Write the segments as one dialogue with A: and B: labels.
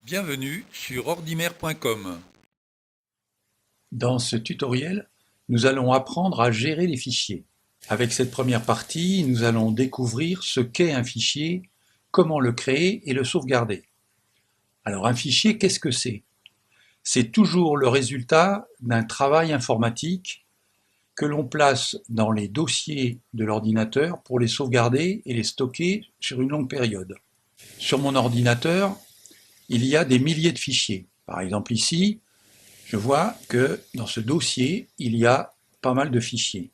A: Bienvenue sur ordimer.com.
B: Dans ce tutoriel, nous allons apprendre à gérer les fichiers. Avec cette première partie, nous allons découvrir ce qu'est un fichier, comment le créer et le sauvegarder. Alors un fichier, qu'est-ce que c'est? C'est toujours le résultat d'un travail informatique que l'on place dans les dossiers de l'ordinateur pour les sauvegarder et les stocker sur une longue période. Sur mon ordinateur, il y a des milliers de fichiers. Par exemple ici, je vois que dans ce dossier, il y a pas mal de fichiers.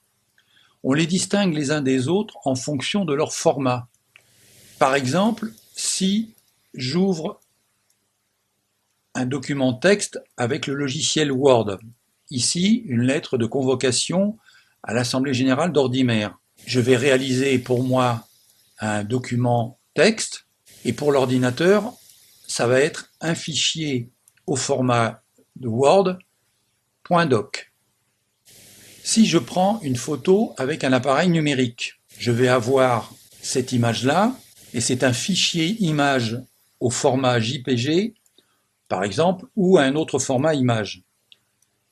B: On les distingue les uns des autres en fonction de leur format. Par exemple, si j'ouvre un document texte avec le logiciel Word, ici une lettre de convocation à l'Assemblée générale d'Ordimer, je vais réaliser pour moi un document texte et pour l'ordinateur, ça va être un fichier au format de Word, .doc. Si je prends une photo avec un appareil numérique, je vais avoir cette image-là, et c'est un fichier image au format JPG, par exemple, ou un autre format image.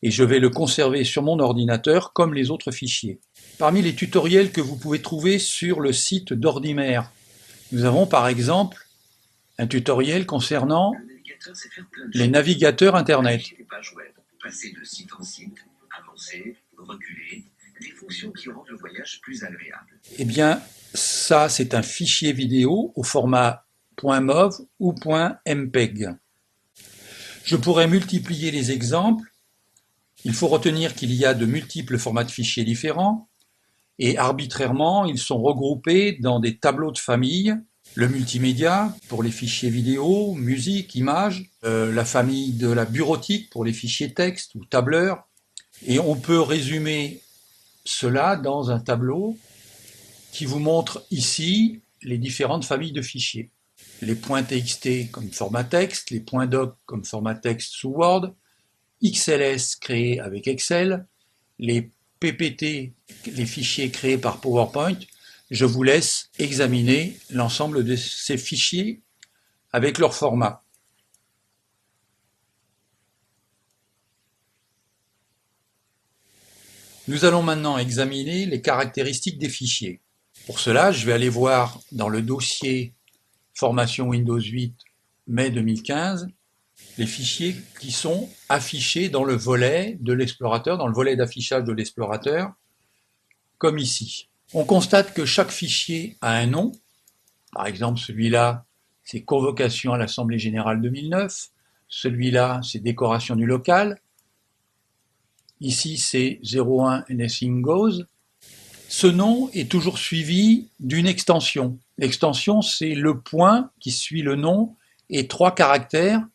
B: Et je vais le conserver sur mon ordinateur comme les autres fichiers. Parmi les tutoriels que vous pouvez trouver sur le site d'Ordimer, nous avons par exemple un tutoriel concernant les navigateurs Internet.
C: Passer de site en site, avancer, reculer, des fonctions qui rendent le voyage plus agréable.
B: Eh bien, ça, c'est un fichier vidéo au format .mov ou .mpeg. Je pourrais multiplier les exemples. Il faut retenir qu'il y a de multiples formats de fichiers différents et arbitrairement, ils sont regroupés dans des tableaux de famille. Le multimédia pour les fichiers vidéo, musique, images, la famille de la bureautique pour les fichiers texte ou tableurs. Et on peut résumer cela dans un tableau qui vous montre ici les différentes familles de fichiers. Les .txt comme format texte, les .doc comme format texte sous Word, XLS créés avec Excel, les PPT, les fichiers créés par PowerPoint. Je vous laisse examiner l'ensemble de ces fichiers avec leur format. Nous allons maintenant examiner les caractéristiques des fichiers. Pour cela, je vais aller voir dans le dossier Formation Windows 8 mai 2015 les fichiers qui sont affichés dans le volet de l'explorateur, dans le volet d'affichage de l'explorateur, comme ici. On constate que chaque fichier a un nom. Par exemple, celui-là, c'est Convocation à l'Assemblée générale 2009. Celui-là, c'est Décoration du local. Ici, c'est 01 Anything Goes. Ce nom est toujours suivi d'une extension. L'extension, c'est le point qui suit le nom et 3 caractères.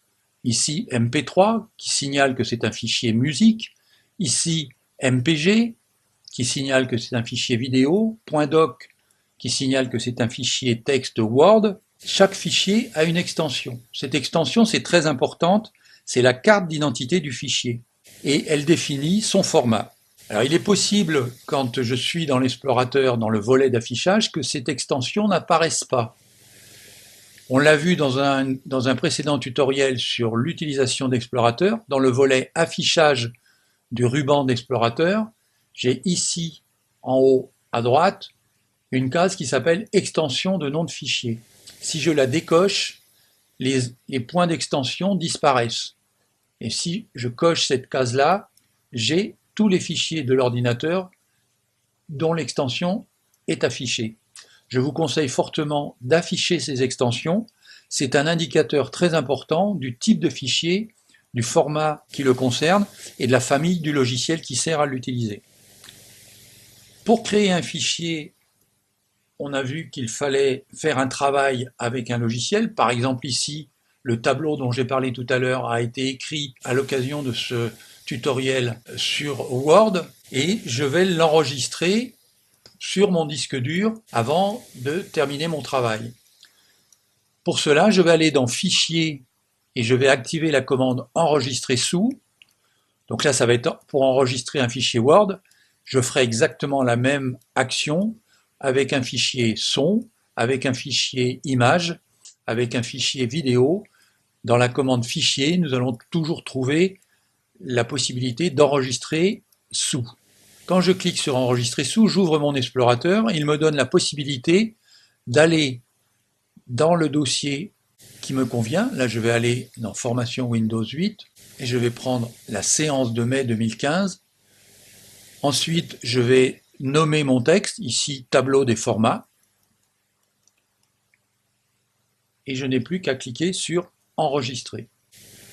B: Ici, MP3, qui signale que c'est un fichier musique. Ici, MPG, qui signale que c'est un fichier vidéo, .doc qui signale que c'est un fichier texte Word. Chaque fichier a une extension. Cette extension, c'est très importante, c'est la carte d'identité du fichier et elle définit son format. Alors il est possible, quand je suis dans l'explorateur, dans le volet d'affichage, que cette extension n'apparaisse pas. On l'a vu dans un précédent tutoriel sur l'utilisation d'explorateur, dans le volet affichage du ruban d'explorateur, j'ai ici, en haut à droite, une case qui s'appelle extension de nom de fichier. Si je la décoche, les points d'extension disparaissent. Et si je coche cette case-là, j'ai tous les fichiers de l'ordinateur dont l'extension est affichée. Je vous conseille fortement d'afficher ces extensions. C'est un indicateur très important du type de fichier, du format qui le concerne et de la famille du logiciel qui sert à l'utiliser. Pour créer un fichier, on a vu qu'il fallait faire un travail avec un logiciel. Par exemple ici, le tableau dont j'ai parlé tout à l'heure a été écrit à l'occasion de ce tutoriel sur Word et je vais l'enregistrer sur mon disque dur avant de terminer mon travail. Pour cela, je vais aller dans Fichier et je vais activer la commande Enregistrer sous. Donc là, ça va être pour enregistrer un fichier Word. Je ferai exactement la même action avec un fichier son, avec un fichier image, avec un fichier vidéo. dans la commande fichier, nous allons toujours trouver la possibilité d'enregistrer sous. Quand je clique sur enregistrer sous, j'ouvre mon explorateur, il me donne la possibilité d'aller dans le dossier qui me convient. Là, je vais aller dans formation Windows 8 et je vais prendre la séance de mai 2015. Ensuite, je vais nommer mon texte, ici tableau des formats. Et je n'ai plus qu'à cliquer sur enregistrer.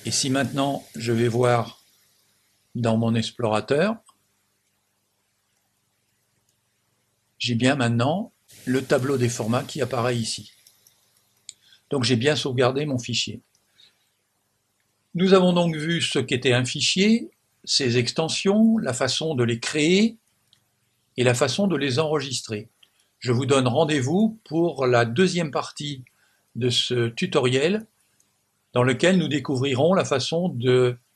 B: Et si maintenant je vais voir dans mon explorateur, j'ai bien maintenant le tableau des formats qui apparaît ici. Donc j'ai bien sauvegardé mon fichier. Nous avons donc vu ce qu'était un fichier, ses extensions, la façon de les créer et la façon de les enregistrer. Je vous donne rendez-vous pour la deuxième partie de ce tutoriel dans lequel nous découvrirons la façon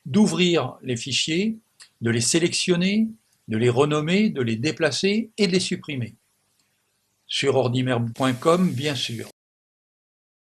B: d'ouvrir les fichiers, de les sélectionner, de les renommer, de les déplacer et de les supprimer. Sur ordimer.com, bien sûr.